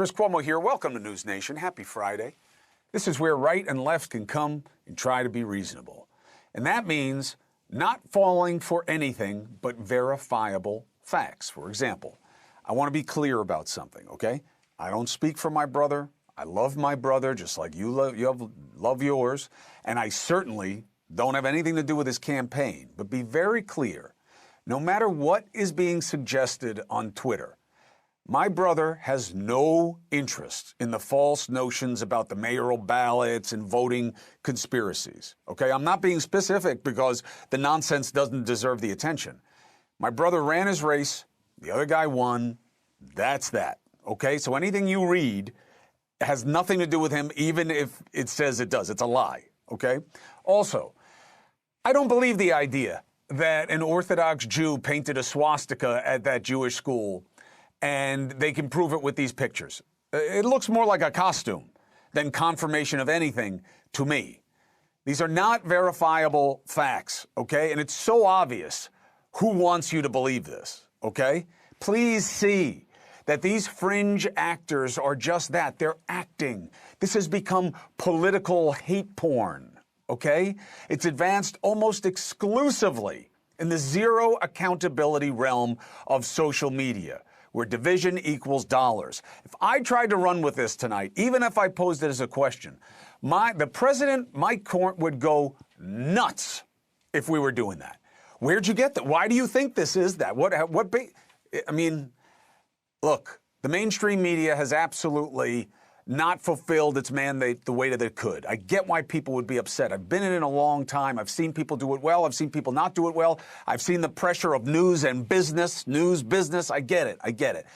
Chris Cuomo here. Welcome to News Nation. Happy Friday. This is where right and left can come and try to be reasonable. And that means not falling for anything but verifiable facts. For example, I want to be clear about something, okay? I don't speak for my brother. I love my brother just like you love yours. And I certainly don't have anything to do with his campaign. But be very clear, no matter what is being suggested on Twitter, my brother has no interest in the false notions about the mayoral ballots and voting conspiracies, okay? I'm not being specific because the nonsense doesn't deserve the attention. My brother ran his race. The other guy won. That's that, okay? So anything you read has nothing to do with him, even if it says it does. It's a lie, okay? Also, I don't believe the idea that an Orthodox Jew painted a swastika at that Jewish school and they can prove it with these pictures. It looks more like a costume than confirmation of anything to me. These are not verifiable facts, okay? And it's so obvious who wants you to believe this, okay? Please see that these fringe actors are just that. They're acting. This has become political hate porn, okay? It's advanced almost exclusively in the zero accountability realm of social media, where division equals dollars. If I tried to run with this tonight, even if I posed it as a question, the president, Mike Court, would go nuts if we were doing that. Where'd you get that? Why do you think this is that? I mean, look, the mainstream media has absolutely not fulfilled its mandate the way that it could. I get why people would be upset. I've been in it a long time. I've seen people do it well. I've seen people not do it well. I've seen the pressure of news and business, I get it.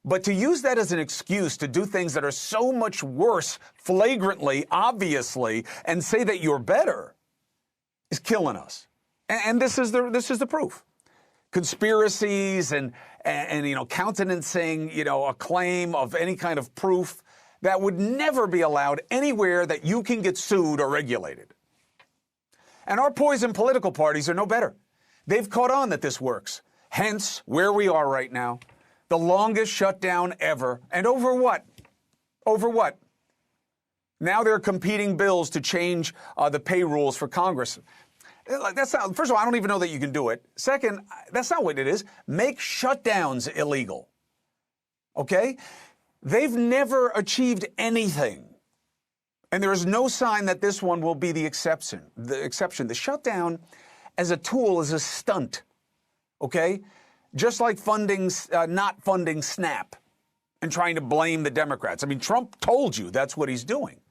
But to use that as an excuse to do things that are so much worse, flagrantly, obviously, and say that you're better is killing us. And this is the proof. Conspiracies and countenancing, a claim of any kind of proof that would never be allowed anywhere that you can get sued or regulated. And our poison political parties are no better. They've caught on that this works. Hence, where we are right now, the longest shutdown ever. And over what? Over what? Now there are competing bills to change the pay rules for Congress. That's not, first of all, I don't even know that you can do it. Second, that's not what it is. Make shutdowns illegal. Okay? They've never achieved anything. And there is no sign that this one will be the exception. The shutdown as a tool is a stunt. Okay? Just like not funding SNAP and trying to blame the Democrats. I mean, Trump told you that's what he's doing.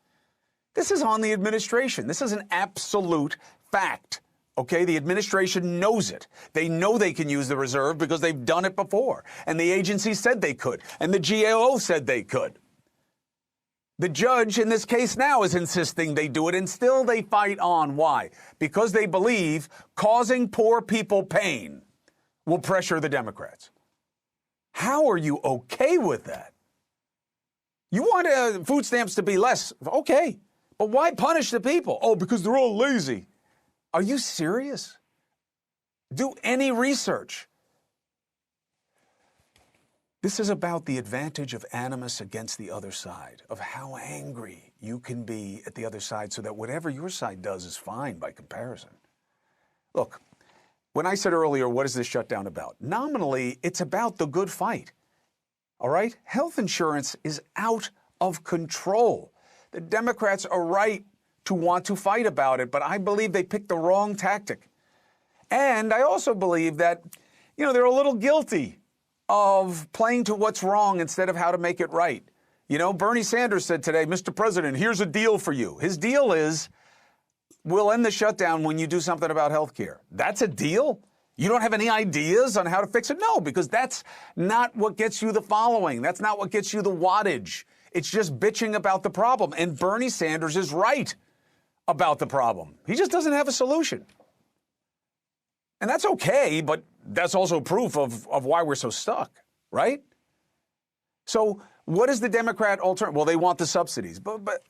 This is on the administration. This is an absolute fact. Okay, the administration knows it. They know they can use the reserve because they've done it before. And the agency said they could. And the GAO said they could. The judge in this case now is insisting they do it, and still they fight on. Why? Because they believe causing poor people pain will pressure the Democrats. How are you okay with that? You want food stamps to be less. Okay. But why punish the people? Oh, because they're all lazy. Are you serious? Do any research. This is about the advantage of animus against the other side, of how angry you can be at the other side so that whatever your side does is fine by comparison. Look, when I said earlier, what is this shutdown about? Nominally, it's about the good fight. All right? Health insurance is out of control. The Democrats are right to want to fight about it, but I believe they picked the wrong tactic. And I also believe that, they're a little guilty of playing to what's wrong instead of how to make it right. Bernie Sanders said today, Mr. President, here's a deal for you. His deal is, we'll end the shutdown when you do something about health care. That's a deal? You don't have any ideas on how to fix it? No, because that's not what gets you the following. That's not what gets you the wattage. It's just bitching about the problem. And Bernie Sanders is right about the problem. He just doesn't have a solution. And that's okay, but that's also proof of why we're so stuck, right? So what is the Democrat alternative? Well, they want the subsidies, but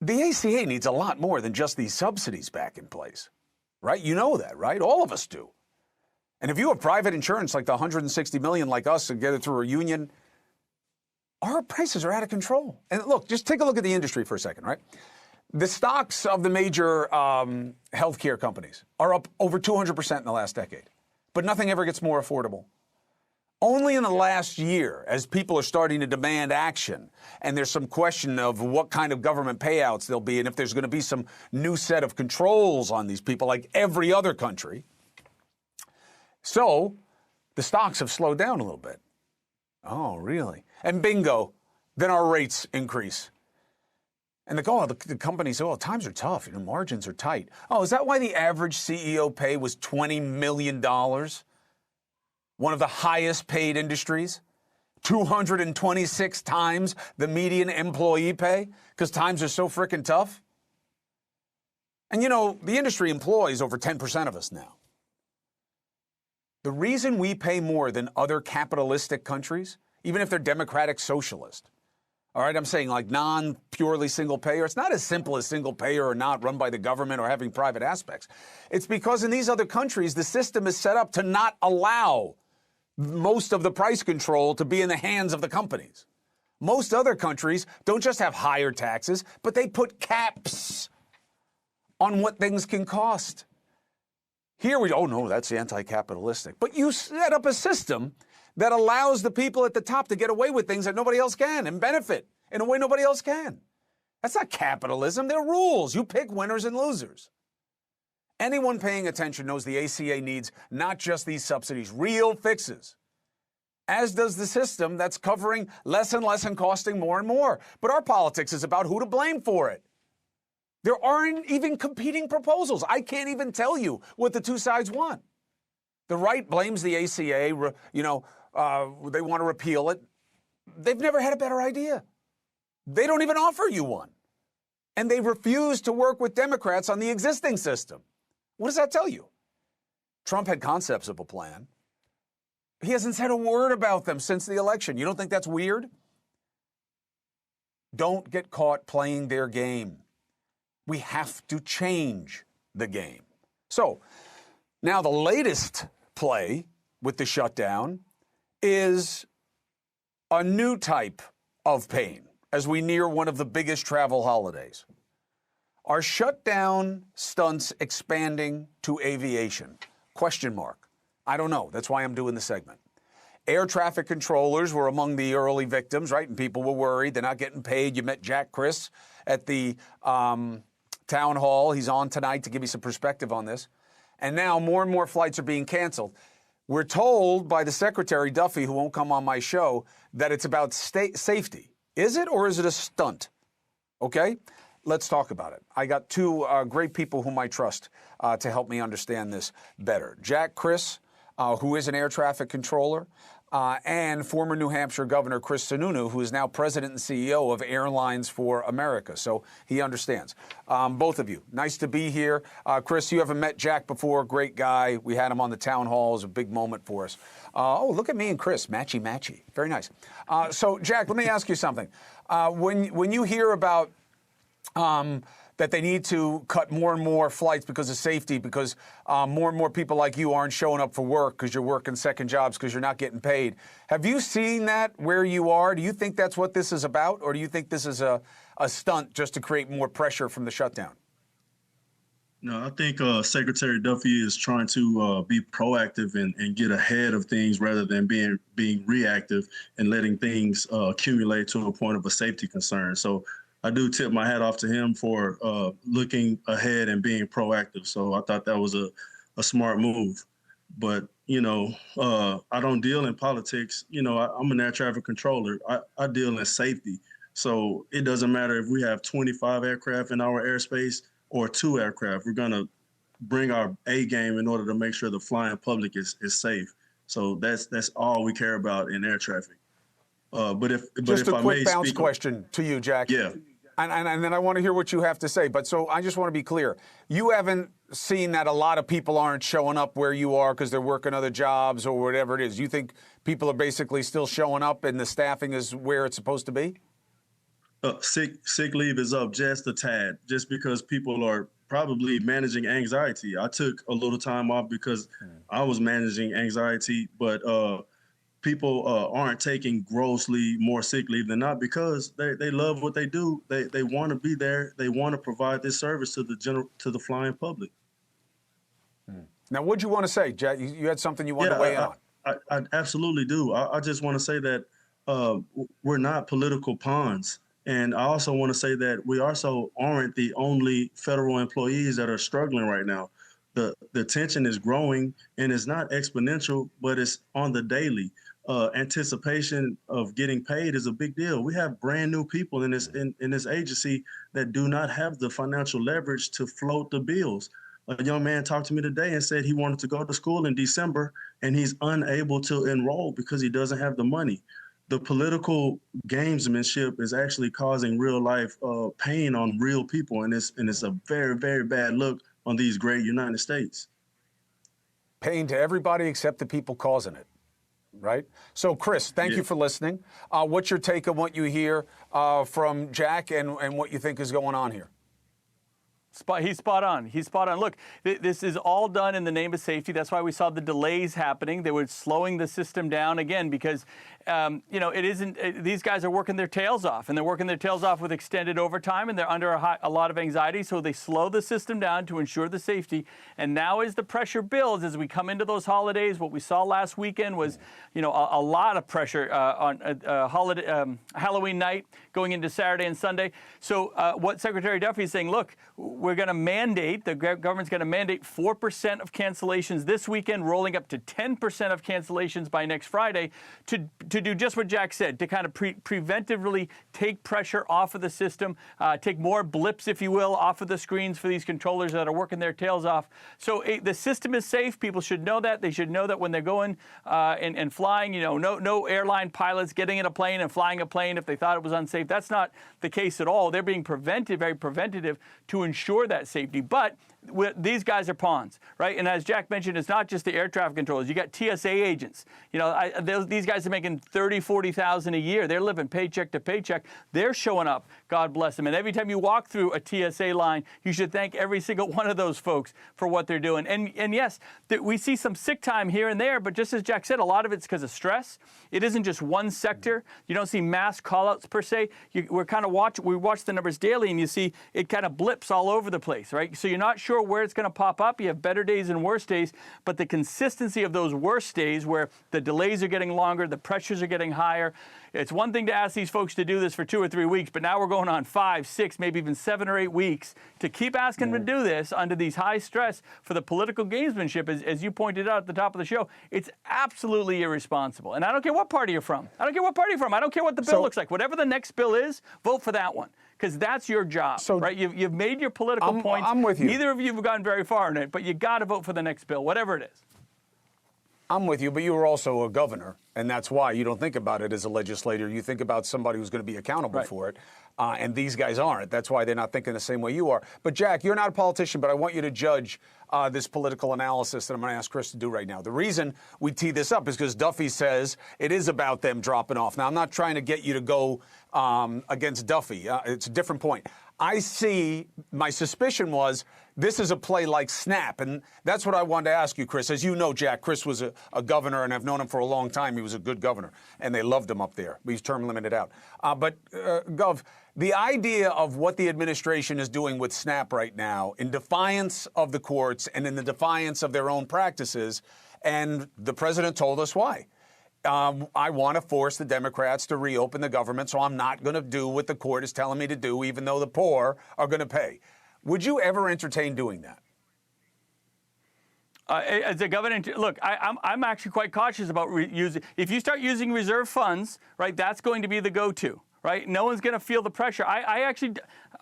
the ACA needs a lot more than just these subsidies back in place, right? You know that, right? All of us do. And if you have private insurance like the 160 million like us and get it through a union, our prices are out of control. And look, just take a look at the industry for a second, right? The stocks of the major healthcare companies are up over 200% in the last decade, but nothing ever gets more affordable. Only in the last year, as people are starting to demand action, and there's some question of what kind of government payouts there'll be, and if there's going to be some new set of controls on these people, like every other country. So the stocks have slowed down a little bit. Oh, really? And bingo, then our rates increase. And they go, the companies, oh, times are tough, margins are tight. Oh, is that why the average CEO pay was $20 million? One of the highest paid industries? 226 times the median employee pay? Because times are so frickin' tough? And the industry employs over 10% of us now. The reason we pay more than other capitalistic countries, even if they're democratic socialist, all right, I'm saying like non-purely single payer. It's not as simple as single payer or not run by the government or having private aspects. It's because in these other countries, the system is set up to not allow most of the price control to be in the hands of the companies. Most other countries don't just have higher taxes, but they put caps on what things can cost. Here oh no, that's anti-capitalistic. But you set up a system that allows the people at the top to get away with things that nobody else can and benefit in a way nobody else can. That's not capitalism. They're rules. You pick winners and losers. Anyone paying attention knows the ACA needs not just these subsidies, real fixes, as does the system that's covering less and less and costing more and more. But our politics is about who to blame for it. There aren't even competing proposals. I can't even tell you what the two sides want. The right blames the ACA, they want to repeal it. They've never had a better idea. They don't even offer you one. And they refuse to work with Democrats on the existing system. What does that tell you? Trump had concepts of a plan. He hasn't said a word about them since the election. You don't think that's weird? Don't get caught playing their game. We have to change the game. So now the latest play with the shutdown is a new type of pain as we near one of the biggest travel holidays. Are shutdown stunts expanding to aviation? Question mark. I don't know. That's why I'm doing the segment. Air traffic controllers were among the early victims, right? And people were worried. They're not getting paid. You met Jack Criss at the town hall. He's on tonight to give you some perspective on this. And now more and more flights are being canceled. We're told by the Secretary, Duffy, who won't come on my show, that it's about safety. Is it, or is it a stunt? Okay, let's talk about it. I got two great people whom I trust to help me understand this better. Jack Criss, who is an air traffic controller, and former New Hampshire Governor Chris Sununu, who is now president and CEO of Airlines For America. So he understands. Both of you, nice to be here. Chris, you haven't met Jack before. Great guy. We had him on the town hall. It was a big moment for us. Oh, look at me and Chris. Matchy, matchy. Very nice. So, Jack, let me ask you something. When you hear about that they need to cut more and more flights because of safety, because more and more people like you aren't showing up for work because you're working second jobs because you're not getting paid. Have you seen that where you are? Do you think that's what this is about? Or do you think this is a stunt just to create more pressure from the shutdown? No, I think Secretary Duffy is trying to be proactive and get ahead of things rather than being reactive and letting things accumulate to a point of a safety concern. So I do tip my hat off to him for looking ahead and being proactive. So I thought that was a smart move. But, I don't deal in politics. I'm an air traffic controller. I deal in safety. So it doesn't matter if we have 25 aircraft in our airspace or 2 aircraft. We're going to bring our A game in order to make sure the flying public is safe. So that's all we care about in air traffic. But if a quick bounce question to you, Jack. Yeah. And then I want to hear what you have to say. But so I just want to be clear. You haven't seen that a lot of people aren't showing up where you are because they're working other jobs or whatever it is. You think people are basically still showing up and the staffing is where it's supposed to be? Sick leave is up just a tad, just because people are probably managing anxiety. I took a little time off because I was managing anxiety, but people aren't taking grossly more sick leave than not because they love what they do. They want to be there. They want to provide this service to the flying public. Now, what'd you want to say, Jack? You had something you wanted to weigh in on. I absolutely do. I just want to say that we're not political pawns. And I also want to say that we also aren't the only federal employees that are struggling right now. The tension is growing, and it's not exponential, but it's on the daily. Anticipation of getting paid is a big deal. We have brand new people in this agency that do not have the financial leverage to float the bills. A young man talked to me today and said he wanted to go to school in December, and he's unable to enroll because he doesn't have the money. The political gamesmanship is actually causing real life pain on real people, and it's a very, very bad look on these great United States. Pain to everybody except the people causing it, right? So, Chris, thank you for listening. What's your take on what you hear from Jack and what you think is going on here? He's spot on. He's spot on. Look, this is all done in the name of safety. That's why we saw the delays happening. They were slowing the system down again because, it isn't. These guys are working their tails off, and they're working their tails off with extended overtime, and they're under a lot of anxiety. So they slow the system down to ensure the safety. And now, as the pressure builds, as we come into those holidays, what we saw last weekend was, a lot of pressure on Halloween night going into Saturday and Sunday. So what Secretary Duffy is saying, look, we're going to mandate, the government's going to mandate 4% of cancellations this weekend, rolling up to 10% of cancellations by next Friday to do just what Jack said, to kind of preventively take pressure off of the system, take more blips, if you will, off of the screens for these controllers that are working their tails off. So the system is safe. People should know that. They should know that when they're going and flying, no airline pilots getting in a plane and flying a plane if they thought it was unsafe. That's not the case at all. They're being very preventative to ensure that safety. But these guys are pawns, right? And as Jack mentioned, it's not just the air traffic controllers. You got TSA agents. These guys are making $30,000, $40,000 a year. They're living paycheck to paycheck. They're showing up. God bless them. And every time you walk through a TSA line, you should thank every single one of those folks for what they're doing. And yes, we see some sick time here and there, but just as Jack said, a lot of it's because of stress. It isn't just one sector. You don't see mass call-outs per se. We watch the numbers daily, and you see it kind of blips all over the place, right? So you're not sure where it's going to pop up. You have better days and worse days, but the consistency of those worse days where the delays are getting longer, the pressures are getting higher. It's one thing to ask these folks to do this for 2 or 3 weeks, but now we're going on 5, 6, maybe even 7 or 8 weeks to keep asking them to do this under these high stress for the political gamesmanship, as you pointed out at the top of the show. It's absolutely irresponsible. And I don't care what party you're from. I don't care what the bill looks like. Whatever the next bill is, vote for that one. Because that's your job, right? You've made your political points. I'm with you. Neither of you have gone very far in it, but you got to vote for the next bill, whatever it is. I'm with you, but you were also a governor, and that's why you don't think about it as a legislator. You think about somebody who's going to be accountable for it, and these guys aren't. That's why they're not thinking the same way you are. But, Jack, you're not a politician, but I want you to judge this political analysis that I'm going to ask Chris to do right now. The reason we tee this up is because Duffy says it is about them dropping off. Now, I'm not trying to get you to go against Duffy. It's a different point. My suspicion was this is a play like Snap, and that's what I wanted to ask you, Chris. As you know, Jack, Chris was a governor, and I've known him for a long time. He was a good governor, and they loved him up there. He's term limited out. Gov, the idea of what the administration is doing with Snap right now, in defiance of the courts and in the defiance of their own practices, and the president told us why. I want to force the Democrats to reopen the government, so I'm not going to do what the court is telling me to do, even though the poor are going to pay. Would you ever entertain doing that? As a governor, look, I'm actually quite cautious about using. If you start using reserve funds, right, that's going to be the go-to. Right? No one's going to feel the pressure.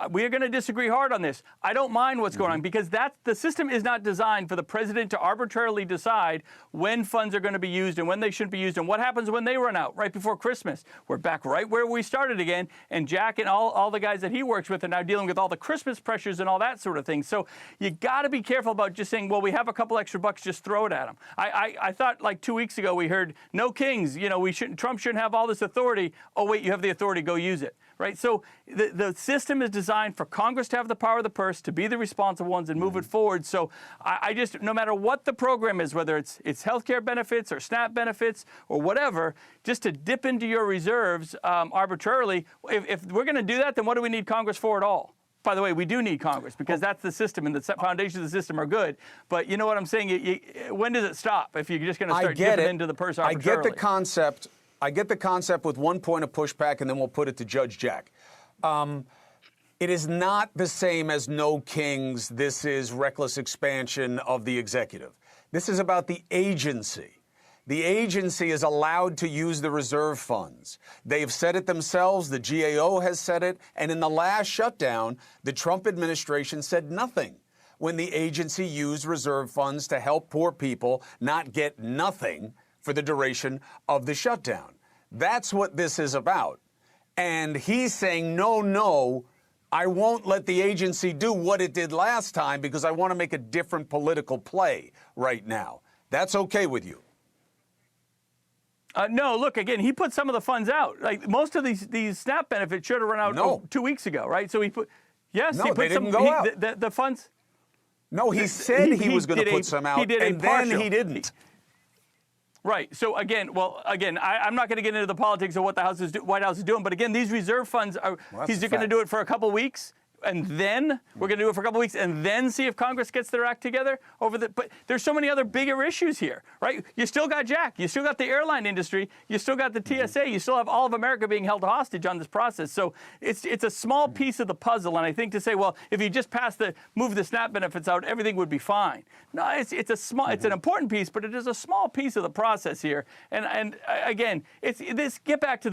We are going to disagree hard on this. I don't mind what's going on because the system is not designed for the president to arbitrarily decide when funds are going to be used and when they shouldn't be used and what happens when they run out right before Christmas. We're back right where we started again, and Jack and all the guys that he works with are now dealing with all the Christmas pressures and all that sort of thing. So you got to be careful about just saying, well, we have a couple extra bucks, just throw it at them. I thought like 2 weeks ago we heard no kings. Trump shouldn't have all this authority. Oh wait, you have the authority. go use it, right? So the system is designed for Congress to have the power of the purse, to be the responsible ones and move it forward. So I just, no matter what the program is, whether it's healthcare benefits or SNAP benefits or whatever, just to dip into your reserves arbitrarily, if we're going to do that, then what do we need Congress for at all? By the way, we do need Congress because that's the system, and the foundations of the system are good. But you know what I'm saying? When does it stop if you're just going to start dipping into the purse arbitrarily? I get the concept. I get the concept with one point of pushback, and then we'll put it to Judge Jack. It is not the same as no kings. This is reckless expansion of the executive. This is about the agency. The agency is allowed to use the reserve funds. They've said it themselves. The GAO has said it. And in the last shutdown, the Trump administration said nothing when the agency used reserve funds to help poor people not get nothing for the duration of the shutdown. That's what this is about. And he's saying, no, I won't let the agency do what it did last time because I want to make a different political play right now. That's okay with you? No, look, again, he put some of the funds out. Like most of these SNAP benefits should have run out 2 weeks ago, right? So he put, yes, no, he put they some, didn't go out. The funds. No, he said he was going to put some out, and then he didn't. Right. So again, I'm not going to get into the politics of what the White House is doing, but again, these reserve funds are. He's going to do it for a couple weeks. And then we're going to do it for a couple of weeks and then see if Congress gets their act together but there's so many other bigger issues here, right? You still got Jack. You still got the airline industry. You still got the TSA. You still have all of America being held hostage on this process. So it's a small piece of the puzzle. And I think to say, well, if you just move the SNAP benefits out, everything would be fine. No, it's an important piece, but it is a small piece of the process here. And again, get back to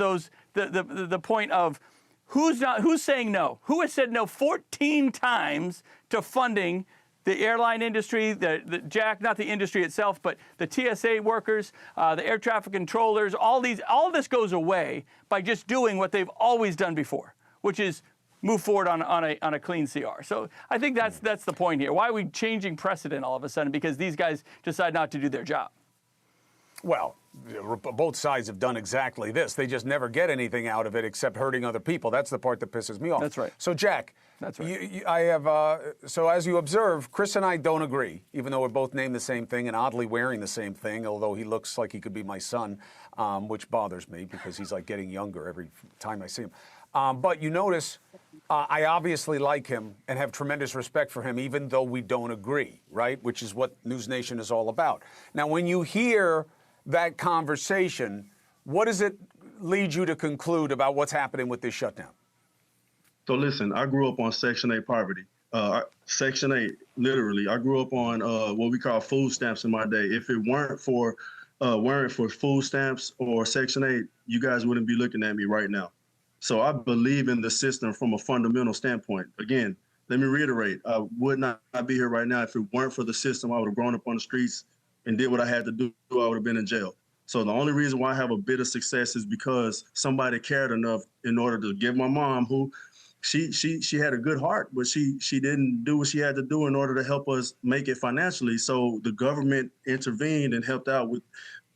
the point of, who's saying no? Who has said no 14 times to funding the airline industry, not the industry itself, but the TSA workers, the air traffic controllers, all of this goes away by just doing what they've always done before, which is move forward on a clean CR. So I think that's the point here. Why are we changing precedent all of a sudden? Because these guys decide not to do their job. Well, both sides have done exactly this. They just never get anything out of it except hurting other people. That's the part that pisses me off. That's right. So, Jack, that's right. So as you observe, Chris and I don't agree, even though we're both named the same thing and oddly wearing the same thing, although he looks like he could be my son, which bothers me because he's like getting younger every time I see him. But you notice I obviously like him and have tremendous respect for him, even though we don't agree, right? Which is what News Nation is all about. Now, when you hear that conversation, what does it lead you to conclude about what's happening with this shutdown? So listen, I grew up on Section 8 poverty. Section 8, literally. I grew up on what we call food stamps in my day. If it weren't for food stamps or Section 8, you guys wouldn't be looking at me right now. So I believe in the system from a fundamental standpoint. Again, let me reiterate, I would not be here right now if it weren't for the system. I would have grown up on the streets and did what I had to do. I would have been in jail. So the only reason why I have a bit of success is because somebody cared enough in order to give my mom, who she had a good heart, but she didn't do what she had to do in order to help us make it financially. So the government intervened and helped out with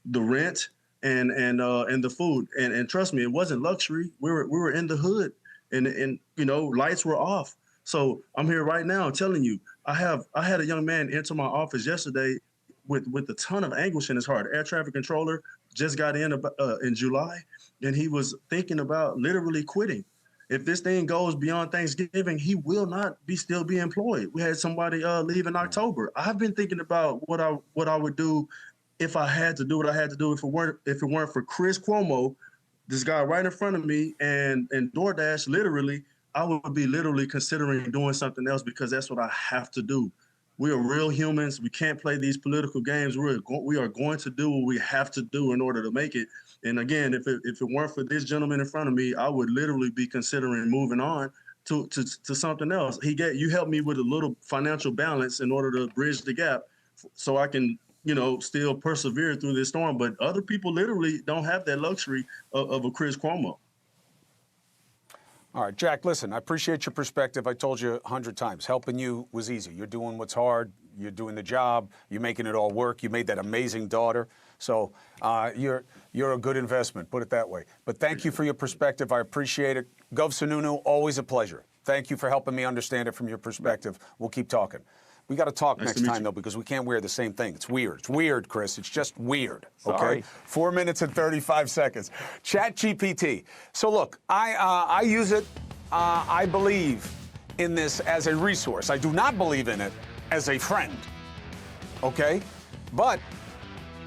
the rent and the food. And trust me, it wasn't luxury. We were in the hood, and lights were off. So I'm here right now telling you, I had a young man enter my office yesterday with a ton of anguish in his heart. Air traffic controller just got in July, and he was thinking about literally quitting. If this thing goes beyond Thanksgiving, he will not still be employed. We had somebody leave in October. I've been thinking about what I would do if I had to do what I had to do if it weren't for Chris Cuomo, this guy right in front of me, and DoorDash. Literally, I would be literally considering doing something else because that's what I have to do. We are real humans. We can't play these political games. We are going to do what we have to do in order to make it. And again, if it weren't for this gentleman in front of me, I would literally be considering moving on to something else. You helped me with a little financial balance in order to bridge the gap, so I can still persevere through this storm. But other people literally don't have that luxury of a Chris Cuomo. All right, Jack, listen, I appreciate your perspective. I told you 100 times, helping you was easy. You're doing what's hard. You're doing the job. You're making it all work. You made that amazing daughter. So you're a good investment, put it that way. But thank you for your perspective. I appreciate it. Gov. Sununu, always a pleasure. Thank you for helping me understand it from your perspective. We'll keep talking. We got to talk next time, though, because we can't wear the same thing. It's weird. It's weird, Chris. It's just weird. Sorry. Okay? 4 minutes and 35 seconds. ChatGPT. So, look, I use it. I believe in this as a resource. I do not believe in it as a friend. Okay? But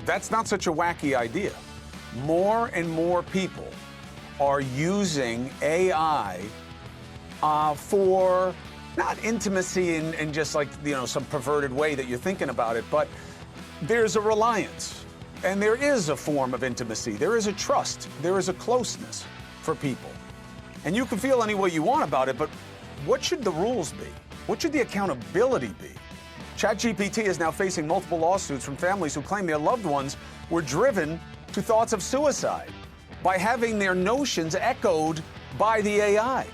that's not such a wacky idea. More and more people are using AI for not intimacy in just like, some perverted way that you're thinking about it, but there's a reliance and there is a form of intimacy. There is a trust. There is a closeness for people. And you can feel any way you want about it, but what should the rules be? What should the accountability be? ChatGPT is now facing multiple lawsuits from families who claim their loved ones were driven to thoughts of suicide by having their notions echoed by the AI.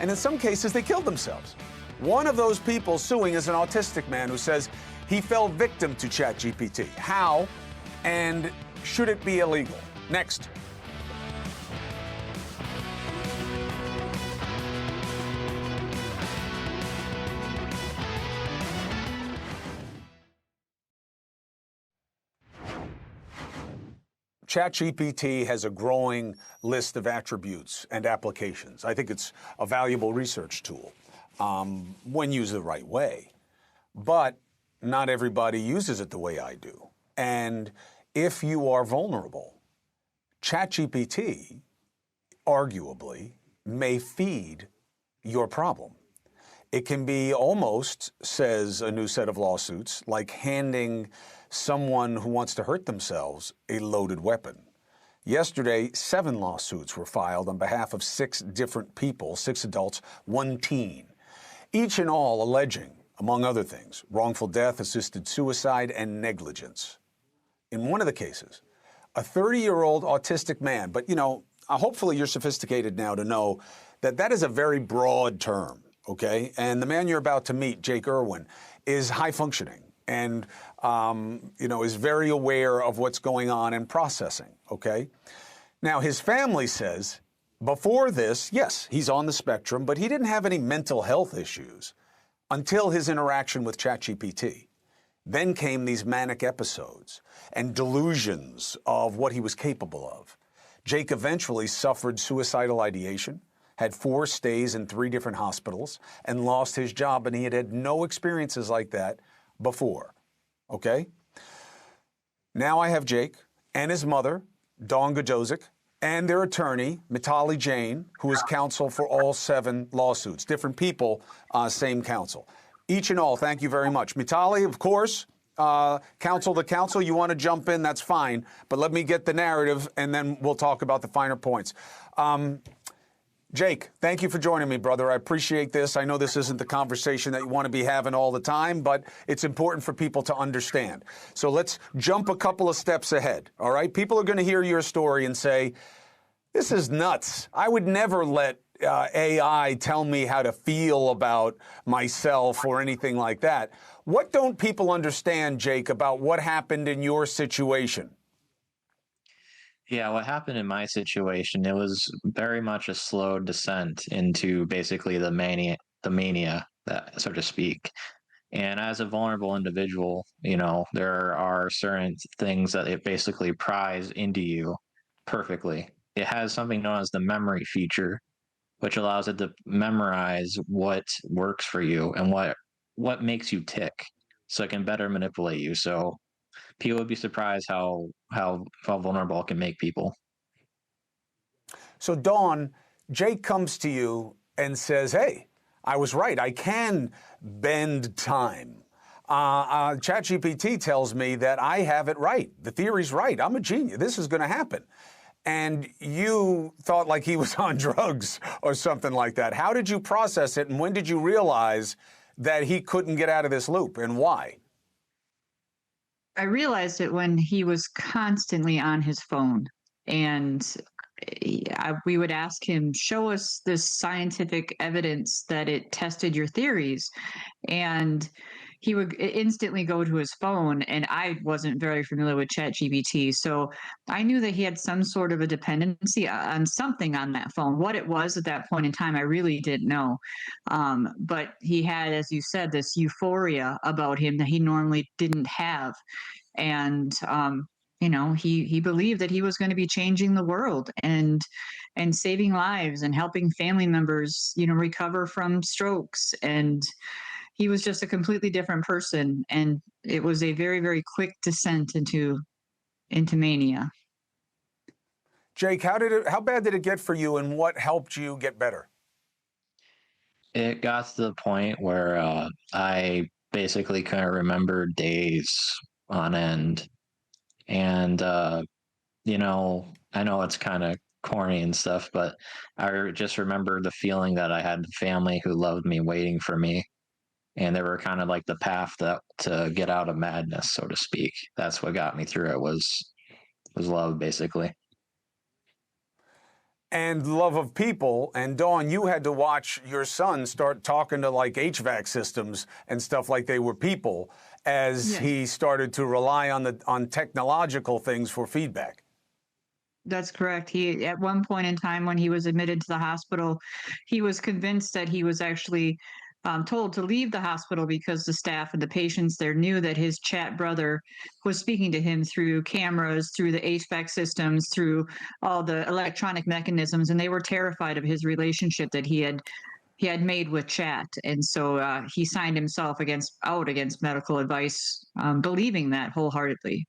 And in some cases, they killed themselves. One of those people suing is an autistic man who says he fell victim to ChatGPT. How? And should it be illegal? Next. ChatGPT has a growing list of attributes and applications. I think it's a valuable research tool when used the right way. But not everybody uses it the way I do. And if you are vulnerable, ChatGPT arguably may feed your problem. It can be almost, says a new set of lawsuits, like handing someone who wants to hurt themselves a loaded weapon. Yesterday, 7 lawsuits were filed on behalf of 6 different people, 6 adults, 1 teen, each and all alleging, among other things, wrongful death, assisted suicide, and negligence. In one of the cases, a 30-year-old autistic man, but hopefully you're sophisticated now to know that that is a very broad term, okay? And the man you're about to meet, Jake Irwin, is high functioning and is very aware of what's going on and processing, okay? Now, his family says before this, yes, he's on the spectrum, but he didn't have any mental health issues until his interaction with ChatGPT. Then came these manic episodes and delusions of what he was capable of. Jake eventually suffered suicidal ideation, had 4 stays in 3 different hospitals, and lost his job, and he had had no experiences like that before, okay? Now I have Jake and his mother, Dawn Gajdosik, and their attorney, Meetali Jain, who is counsel for all 7 lawsuits. Different people, same counsel. Each and all, thank you very much. Meetali, of course, counsel to counsel, you want to jump in, that's fine, but let me get the narrative, and then we'll talk about the finer points. Jake, thank you for joining me, brother. I appreciate this. I know this isn't the conversation that you want to be having all the time, but it's important for people to understand. So let's jump a couple of steps ahead, all right? People are going to hear your story and say, this is nuts. I would never let AI tell me how to feel about myself or anything like that. What don't people understand, Jake, about what happened in your situation? Yeah, what happened in my situation, it was very much a slow descent into basically the mania, that, so to speak. And as a vulnerable individual, there are certain things that it basically pries into you perfectly. It has something known as the memory feature, which allows it to memorize what works for you and what makes you tick, so it can better manipulate you. So people would be surprised how vulnerable it can make people. So Dawn, Jake comes to you and says, hey, I was right. I can bend time. ChatGPT tells me that I have it right. The theory's right. I'm a genius. This is going to happen. And you thought like he was on drugs or something like that. How did you process it, and when did you realize that he couldn't get out of this loop, and why? I realized it when he was constantly on his phone, and we would ask him, show us this scientific evidence that it tested your theories. And he would instantly go to his phone, and I wasn't very familiar with ChatGPT, so I knew that he had some sort of a dependency on something on that phone. What it was at that point in time, I really didn't know. But he had, as you said, this euphoria about him that he normally didn't have. And he believed that he was going to be changing the world and saving lives and helping family members recover from strokes. And he was just a completely different person, and it was a very, very quick descent into mania. Jake, how bad did it get for you, and what helped you get better? It got to the point where I basically couldn't remember days on end. And, I know it's kind of corny and stuff, but I just remember the feeling that I had family who loved me waiting for me. And they were kind of like the path to get out of madness, so to speak. That's what got me through it was love, basically. And love of people. And Dawn, you had to watch your son start talking to like HVAC systems and stuff like they were people as he started to rely on technological things for feedback. That's correct. He, at one point in time when he was admitted to the hospital, he was convinced that he was actually told to leave the hospital because the staff and the patients there knew that his chat brother was speaking to him through cameras, through the HVAC systems, through all the electronic mechanisms, and they were terrified of his relationship that he had made with chat. And so he signed himself out against medical advice, believing that wholeheartedly.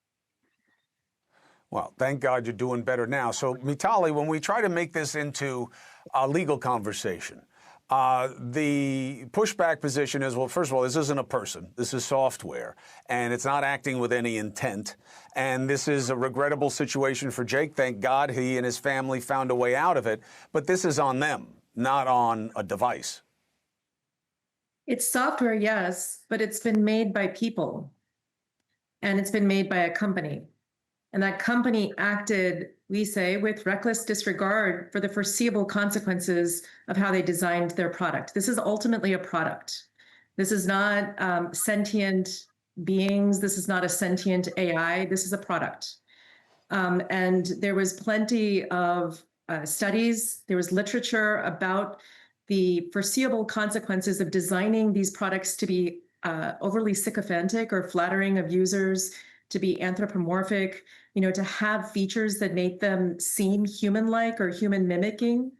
Well, thank God you're doing better now. So, Meetali, when we try to make this into a legal conversation, the pushback position is, well, first of all, this isn't a person. This is software, and it's not acting with any intent. And this is a regrettable situation for Jake. Thank God he and his family found a way out of it. But this is on them, not on a device. It's software, yes, but it's been made by people, and it's been made by a company. And that company acted, we say, with reckless disregard for the foreseeable consequences of how they designed their product. This is ultimately a product. This is not sentient beings. This is not a sentient AI. This is a product. And there was plenty of studies. There was literature about the foreseeable consequences of designing these products to be overly sycophantic or flattering of users, to be anthropomorphic, to have features that make them seem human-like or human mimicking,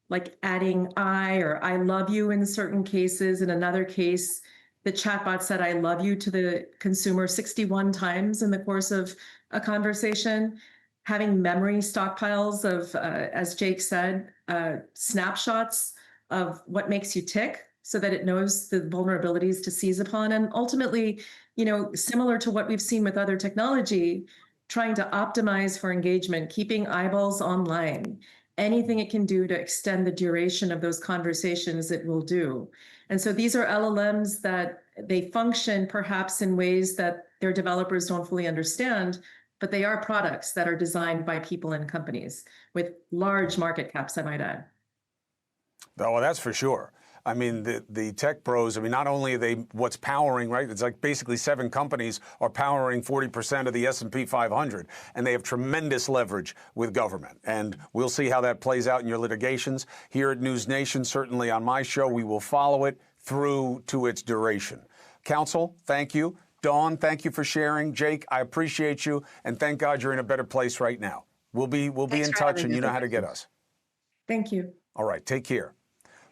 like adding I or I love you in certain cases. In another case, the chatbot said I love you to the consumer 61 times in the course of a conversation. Having memory stockpiles of, as Jake said, snapshots of what makes you tick so that it knows the vulnerabilities to seize upon. And ultimately, similar to what we've seen with other technology, trying to optimize for engagement, keeping eyeballs online, anything it can do to extend the duration of those conversations, it will do. And so these are LLMs that they function perhaps in ways that their developers don't fully understand, but they are products that are designed by people and companies with large market caps, I might add. Oh, that's for sure. I mean, the tech pros, not only are they what's powering, right? It's like basically 7 companies are powering 40% of the S&P 500, and they have tremendous leverage with government. And we'll see how that plays out in your litigations. Here at News Nation, certainly on my show, we will follow it through to its duration. Counsel, thank you. Dawn, thank you for sharing. Jake, I appreciate you, and thank God you're in a better place right now. We'll be in touch, and you know how to get us. Thank you. All right, take care.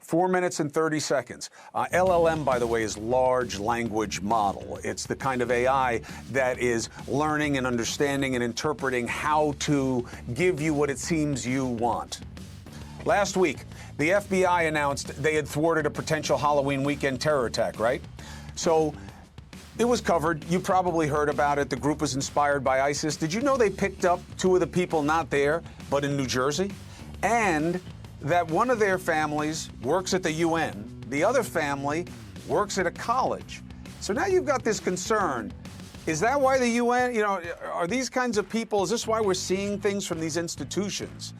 4 minutes and 30 seconds. LLM, by the way, is large language model. It's the kind of AI that is learning and understanding and interpreting how to give you what it seems you want. Last week, the FBI announced they had thwarted a potential Halloween weekend terror attack, right? So it was covered. You probably heard about it. The group was inspired by ISIS. Did you know they picked up 2 of the people not there, but in New Jersey? And that one of their families works at the UN, the other family works at a college. So now you've got this concern. Is that why the UN, are these kinds of people, is this why we're seeing things from these institutions?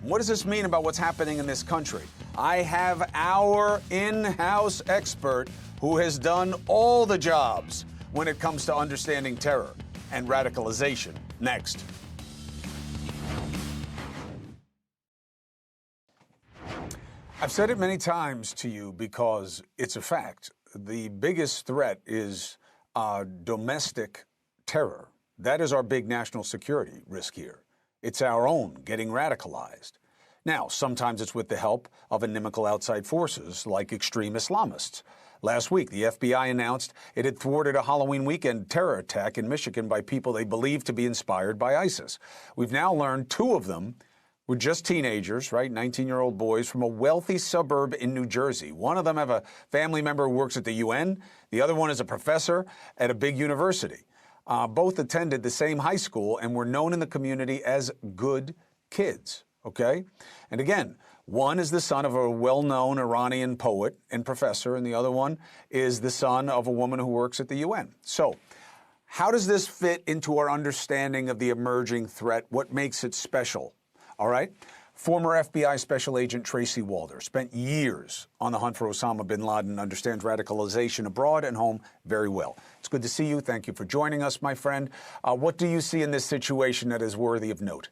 What does this mean about what's happening in this country? I have our in-house expert who who has done all the jobs when it comes to understanding terror and radicalization. Next. I've said it many times to you because it's a fact. The biggest threat is domestic terror. That is our big national security risk here. It's our own getting radicalized. Now, sometimes it's with the help of inimical outside forces like extreme Islamists. Last week, the FBI announced it had thwarted a Halloween weekend terror attack in Michigan by people they believed to be inspired by ISIS. We've now learned two of them were just teenagers, right? 19-year-old boys from a wealthy suburb in New Jersey. One of them have a family member who works at the UN. The other one is a professor at a big university. Both attended the same high school and were known in the community as good kids, okay? And again, one is the son of a well-known Iranian poet and professor, and the other one is the son of a woman who works at the UN. So how does this fit into our understanding of the emerging threat? What makes it special? All right. Former FBI Special Agent Tracy Walder spent years on the hunt for Osama bin Laden, understands radicalization abroad and home very well. It's good to see you. Thank you for joining us, my friend. What do you see in this situation that is worthy of note?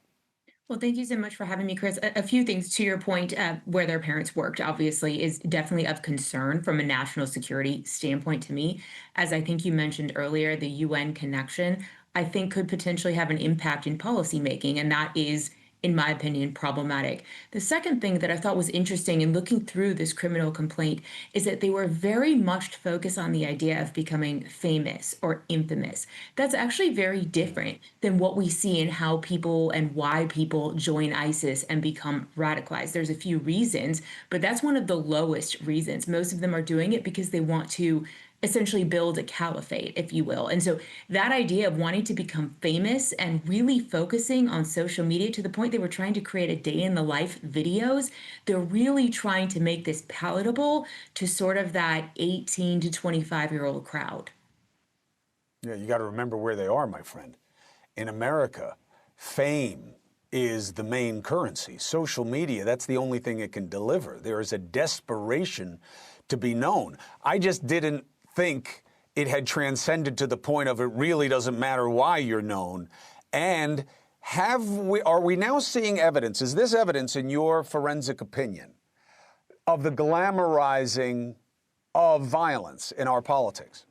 Well, thank you so much for having me, Chris. A few things to your point, where their parents worked, obviously, is definitely of concern from a national security standpoint to me. As I think you mentioned earlier, the UN connection, I think, could potentially have an impact in policymaking, and that is, in my opinion, problematic. The second thing that I thought was interesting in looking through this criminal complaint is that they were very much focused on the idea of becoming famous or infamous. That's actually very different than what we see in how people and why people join ISIS and become radicalized. There's a few reasons, but that's one of the lowest reasons. Most of them are doing it because they want to essentially build a caliphate, if you will. And so that idea of wanting to become famous and really focusing on social media to the point they were trying to create a day in the life videos, they're really trying to make this palatable to sort of that 18 to 25-year-old crowd. Yeah, you got to remember where they are, my friend. In America, fame is the main currency. Social media, that's the only thing it can deliver. There is a desperation to be known. I just didn't think it had transcended to the point of it really doesn't matter why you're known. And are we now seeing evidence? Is this evidence, in your forensic opinion, of the glamorizing of violence in our politics?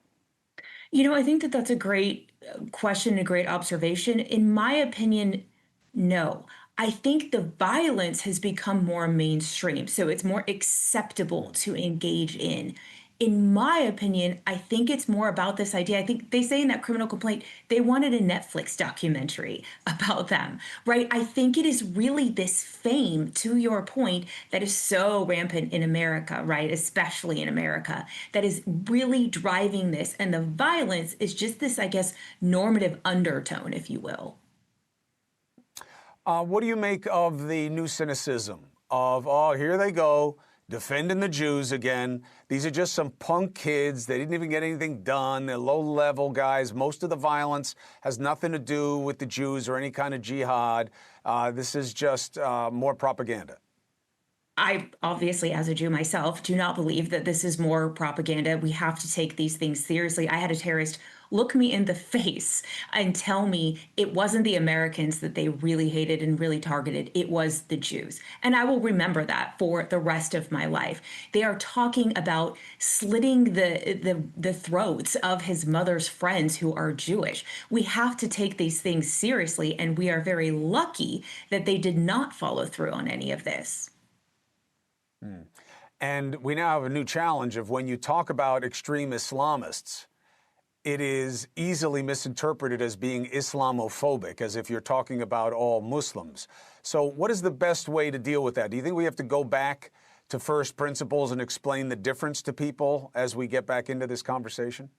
You know, I think that that's a great question, a great observation. In my opinion, no. I think the violence has become more mainstream, so it's more acceptable to engage in. In my opinion, I think it's more about this idea. I think they say in that criminal complaint, they wanted a Netflix documentary about them, right? I think it is really this fame, to your point, that is so rampant in America, right? Especially in America, that is really driving this. And the violence is just this, I guess, normative undertone, if you will. What do you make of the new cynicism of, oh, here they go, defending the Jews again? These are just some punk kids. They didn't even get anything done. They're low-level guys. Most of the violence has nothing to do with the Jews or any kind of jihad. This is just more propaganda. I obviously, as a Jew myself, do not believe that this is more propaganda. We have to take these things seriously. I had a terrorist look me in the face and tell me it wasn't the Americans that they really hated and really targeted. It was the Jews. And I will remember that for the rest of my life. They are talking about slitting the throats of his mother's friends who are Jewish. We have to take these things seriously, and we are very lucky that they did not follow through on any of this. And we now have a new challenge of when you talk about extreme Islamists, it is easily misinterpreted as being Islamophobic, as if you're talking about all Muslims. So what is the best way to deal with that? Do you think we have to go back to first principles and explain the difference to people as we get back into this conversation?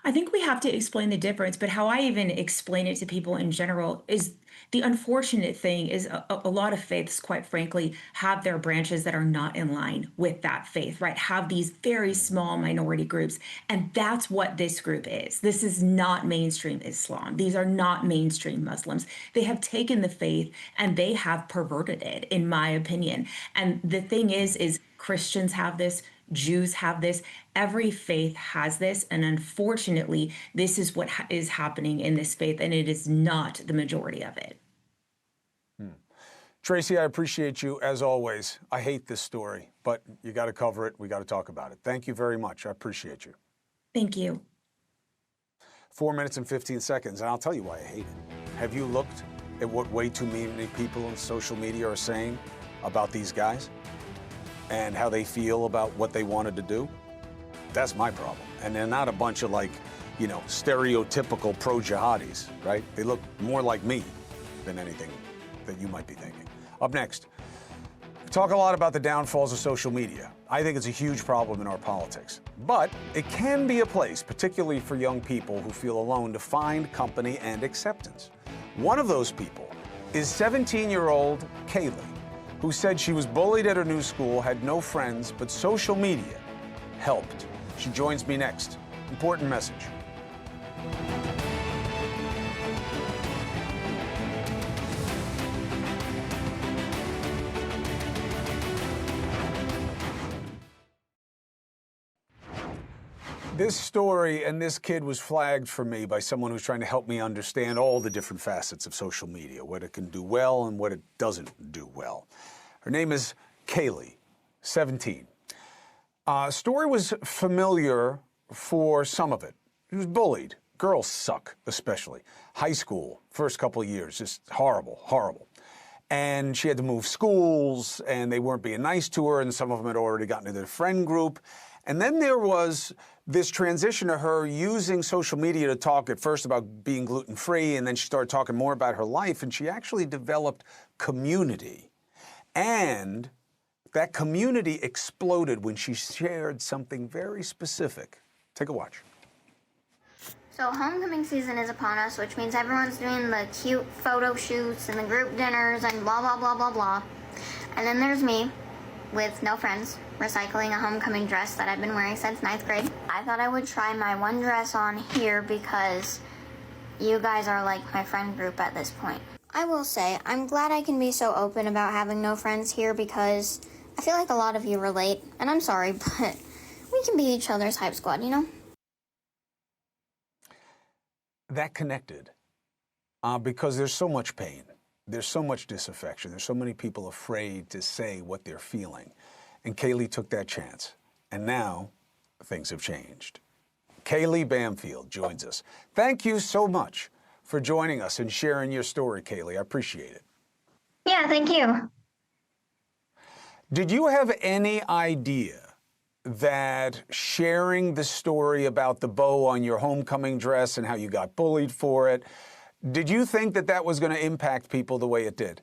I think we have to explain the difference, but how I even explain it to people in general is the unfortunate thing is a lot of faiths, quite frankly, have their branches that are not in line with that faith, right? Have these very small minority groups. And that's what this group is. This is not mainstream Islam. These are not mainstream Muslims. They have taken the faith and they have perverted it, in my opinion. And the thing is Christians have this, Jews have this. Every faith has this. And unfortunately, this is what is happening in this faith, and it is not the majority of it. Tracy, I appreciate you as always. I hate this story, but you got to cover it. We got to talk about it. Thank you very much. I appreciate you. Thank you. 4 minutes and 15 seconds, and I'll tell you why I hate it. Have you looked at what way too many people on social media are saying about these guys and how they feel about what they wanted to do? That's my problem. And they're not a bunch of stereotypical pro-jihadis, right? They look more like me than anything that you might be thinking. Up next, we talk a lot about the downfalls of social media. I think it's a huge problem in our politics. But it can be a place, particularly for young people who feel alone, to find company and acceptance. One of those people is 17-year-old Kaylee, who said she was bullied at her new school, had no friends, but social media helped. She joins me next. Important message. This story and this kid was flagged for me by someone who's trying to help me understand all the different facets of social media, what it can do well and what it doesn't do well. Her name is Kaylee, 17. Story was familiar for some of it. She was bullied. Girls suck, especially. High school, first couple of years, just horrible, horrible. And she had to move schools, and they weren't being nice to her, and some of them had already gotten into their friend group. And then there was this transition of her using social media to talk at first about being gluten-free, and then she started talking more about her life, and she actually developed community. And that community exploded when she shared something very specific. Take a watch. So homecoming season is upon us, which means everyone's doing the cute photo shoots and the group dinners and blah, blah, blah, blah, blah. And then there's me, with no friends, recycling a homecoming dress that I've been wearing since 9th grade. I thought I would try my one dress on here because you guys are like my friend group at this point. I will say, I'm glad I can be so open about having no friends here because I feel like a lot of you relate, and I'm sorry, but we can be each other's hype squad, you know? That connected because there's so much pain. There's so much disaffection. There's so many people afraid to say what they're feeling. And Kaylee took that chance. And now things have changed. Kaylee Bamfield joins us. Thank you so much for joining us and sharing your story, Kaylee. I appreciate it. Yeah, thank you. Did you have any idea that sharing the story about the bow on your homecoming dress and how you got bullied for it, did you think that that was going to impact people the way it did?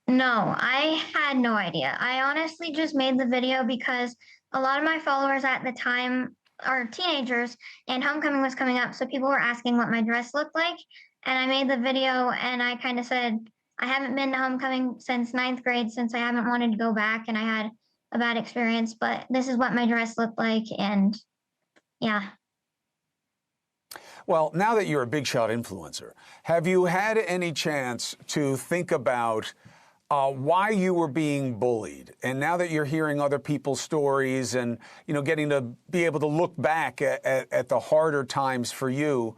No, I had no idea. I honestly just made the video because a lot of my followers at the time are teenagers and homecoming was coming up. So people were asking what my dress looked like. And I made the video and I kind of said, I haven't been to homecoming since 9th grade since I haven't wanted to go back and I had a bad experience, but this is what my dress looked like. And yeah. Well, now that you're a big shot influencer, have you had any chance to think about why you were being bullied? And now that you're hearing other people's stories and, you know, getting to be able to look back at the harder times for you,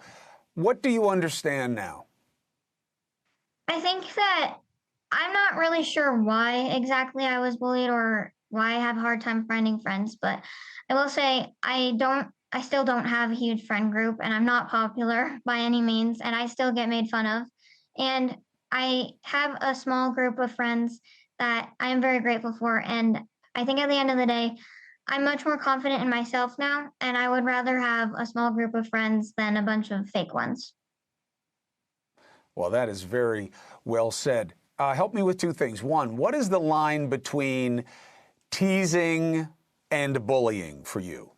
what do you understand now? I think that I'm not really sure why exactly I was bullied or why I have a hard time finding friends, but I will say I still don't have a huge friend group and I'm not popular by any means and I still get made fun of. And I have a small group of friends that I am very grateful for. And I think at the end of the day, I'm much more confident in myself now. And I would rather have a small group of friends than a bunch of fake ones. Well, that is very well said. Help me with two things. One, what is the line between teasing and bullying for you?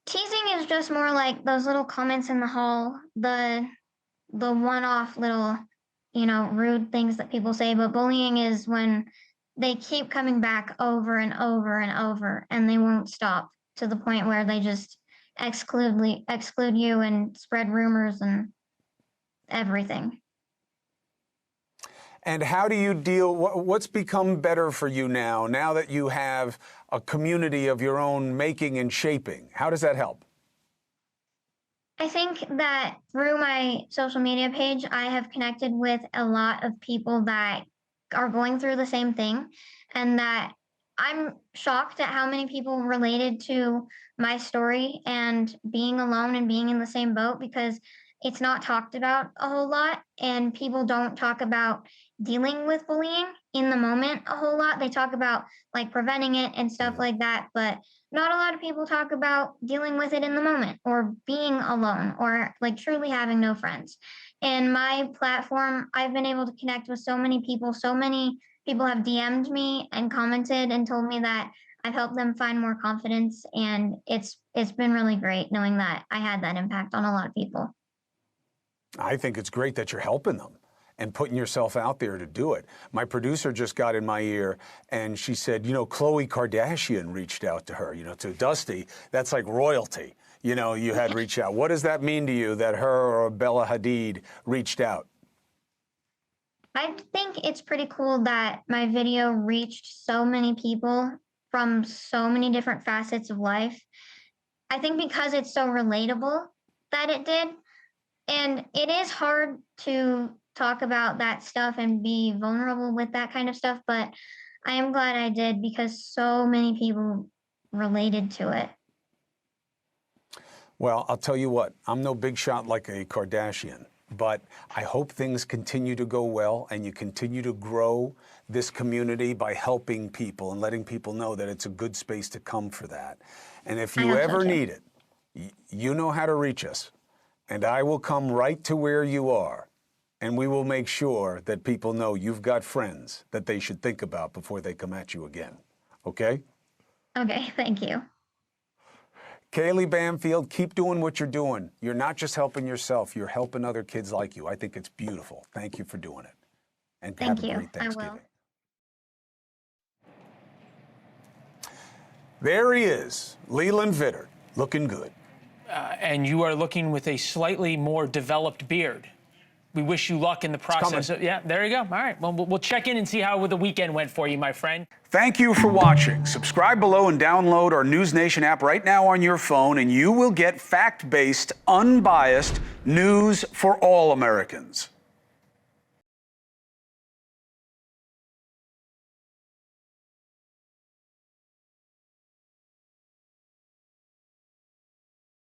Teasing is just more like those little comments in the hall, the one-off little, rude things that people say. But bullying is when they keep coming back over and over and over, and they won't stop to the point where they just exclude you and spread rumors and everything. And how do you deal, what's become better for you now that you have a community of your own making and shaping? How does that help? I think that through my social media page, I have connected with a lot of people that are going through the same thing, and that I'm shocked at how many people related to my story and being alone and being in the same boat, because it's not talked about a whole lot, and people don't talk about dealing with bullying in the moment a whole lot. They talk about like preventing it and stuff like that, but not a lot of people talk about dealing with it in the moment, or being alone, or like truly having no friends. And my platform, I've been able to connect with so many people. So many people have DM'd me and commented and told me that I've helped them find more confidence. And it's been really great knowing that I had that impact on a lot of people. I think it's great that you're helping them and putting yourself out there to do it. My producer just got in my ear and she said, you know, Khloe Kardashian reached out to her, you know, to Dusty. That's like royalty. You know, you had reached out. What does that mean to you that her or Bella Hadid reached out? I think it's pretty cool that my video reached so many people from so many different facets of life. I think because it's so relatable that it did. And it is hard to talk about that stuff and be vulnerable with that kind of stuff, but I am glad I did because so many people related to it. Well, I'll tell you what, I'm no big shot like a Kardashian, but I hope things continue to go well and you continue to grow this community by helping people and letting people know that it's a good space to come for that. And if you ever need it, you know how to reach us. And I will come right to where you are, and we will make sure that people know you've got friends that they should think about before they come at you again. Okay? Okay, thank you. Kaylee Bamfield, keep doing what you're doing. You're not just helping yourself, you're helping other kids like you. I think it's beautiful. Thank you for doing it. And have a great Thanksgiving. I will. There he is, Leland Vittert, looking good. And you are looking with a slightly more developed beard. We wish you luck in the process. Yeah, there you go. All right. Well, we'll check in and see how the weekend went for you, my friend. Thank you for watching. Subscribe below and download our News Nation app right now on your phone, and you will get fact-based, unbiased news for all Americans.